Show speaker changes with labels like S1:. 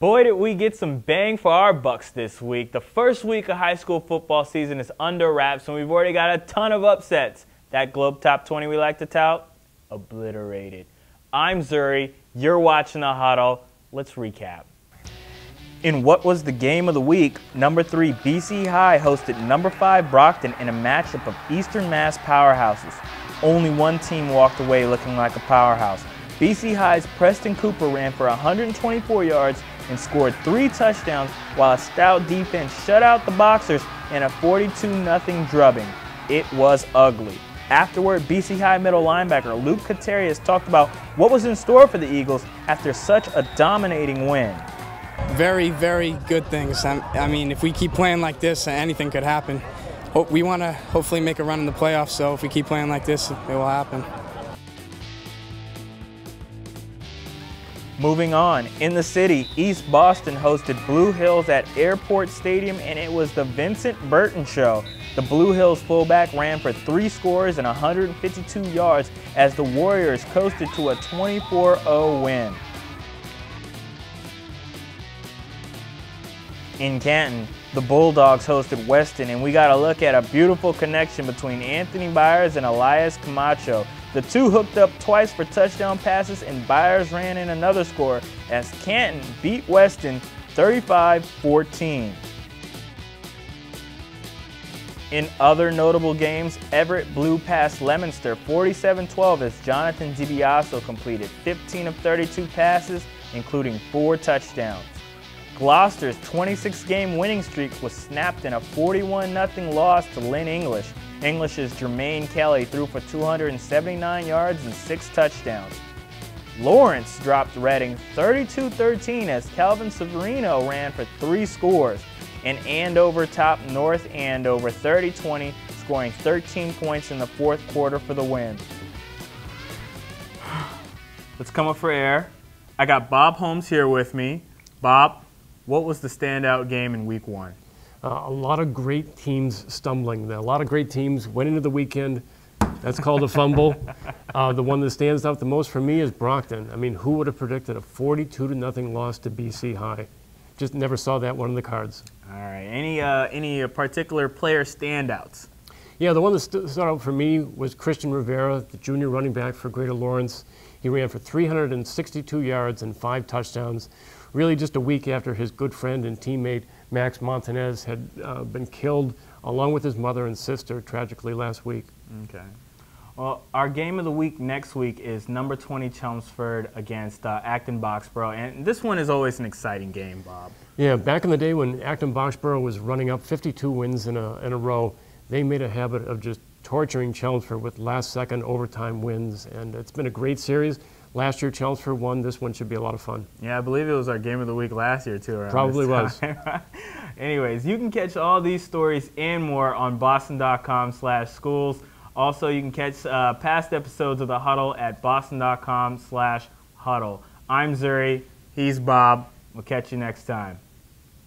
S1: Boy, did we get some bang for our bucks this week. The first week of high school football season is under wraps, and we've already got a ton of upsets. That Globe Top 20 we like to tout, obliterated. I'm Zuri. You're watching the Huddle. Let's recap. In what was the game of the week, number 3 BC High hosted number 5 Brockton in a matchup of Eastern Mass powerhouses. Only one team walked away looking like a powerhouse. BC High's Preston Cooper ran for 124 yards and scored 3 touchdowns, while a stout defense shut out the Boxers in a 42-0 drubbing. It was ugly. Afterward, BC High middle linebacker Luke Katerius talked about what was in store for the Eagles after such a dominating win.
S2: Very, very good things. I mean, if we keep playing like this, anything could happen. We want to hopefully make a run in the playoffs, so if we keep playing like this, it will happen.
S1: Moving on, in the city, East Boston hosted Blue Hills at Airport Stadium, and it was the Vincent Burton show. The Blue Hills fullback ran for 3 scores and 152 yards as the Warriors coasted to a 24-0 win. In Canton, the Bulldogs hosted Weston, and we got a look at a beautiful connection between Anthony Byers and Elias Camacho. The two hooked up twice for touchdown passes, and Byers ran in another score as Canton beat Weston 35-14. In other notable games, Everett blew past Leominster 47-12 as Jonathan DiBiaso completed 15 of 32 passes, including 4 touchdowns. Gloucester's 26-game winning streak was snapped in a 41-0 loss to Lynn English. English's Jermaine Kelly threw for 279 yards and 6 touchdowns. Lawrence dropped Reading 32-13 as Calvin Severino ran for 3 scores. And Andover topped North Andover 30-20, scoring 13 points in the 4th quarter for the win. Let's come up for air. I got Bob Holmes here with me. Bob, what was the standout game in week 1?
S3: A lot of great teams stumbling. A lot of great teams went into the weekend. That's called a fumble. The one that stands out the most for me is Brockton. I mean, who would have predicted a 42-0 loss to BC High? Just never saw that one in the cards.
S1: All right. Any particular player standouts?
S3: Yeah, the one that stood out for me was Christian Rivera, the junior running back for Greater Lawrence. He ran for 362 yards and 5 touchdowns. Really just a week after his good friend and teammate Max Montanez had been killed along with his mother and sister tragically last week.
S1: Okay. Well, our game of the week next week is number 20 Chelmsford against Acton-Boxboro, and this one is always an exciting game, Bob.
S3: Yeah, back in the day when Acton-Boxboro was running up 52 wins in a row, they made a habit of just torturing Chelmsford with last-second overtime wins, and it's been a great series. Last year, Chelmsford won. This one should be a lot of fun.
S1: Yeah, I believe it was our game of the week last year, too.
S3: Probably was.
S1: Anyways, you can catch all these stories and more on boston.com/schools. Also, you can catch past episodes of The Huddle at boston.com/huddle. I'm Zuri. He's Bob. We'll catch you next time.